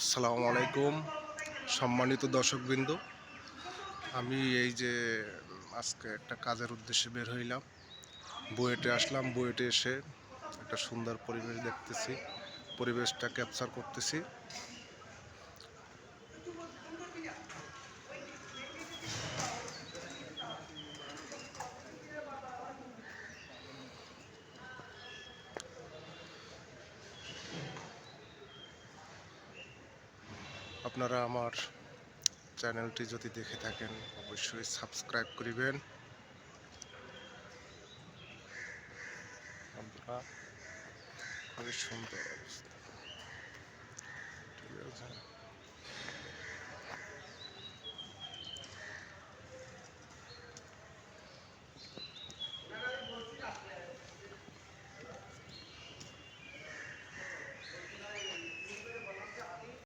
আসসালামু আলাইকুম সম্মানিত দর্শকবৃন্দ। আমি এই যে আজকে একটা কাজের উদ্দেশ্যে বের হইলাম, বুয়েটে আসলাম। বুয়েটে এসে একটা সুন্দর পরিবেশ দেখতেছি, পরিবেশটা ক্যাপচার করতেছি। আপনারা আমার চ্যানেলটি যদি দেখে থাকেন অবশ্যই সাবস্ক্রাইব করিবেন। আমরা খুবই সুন্দর অবস্থা, ঠিক আছে।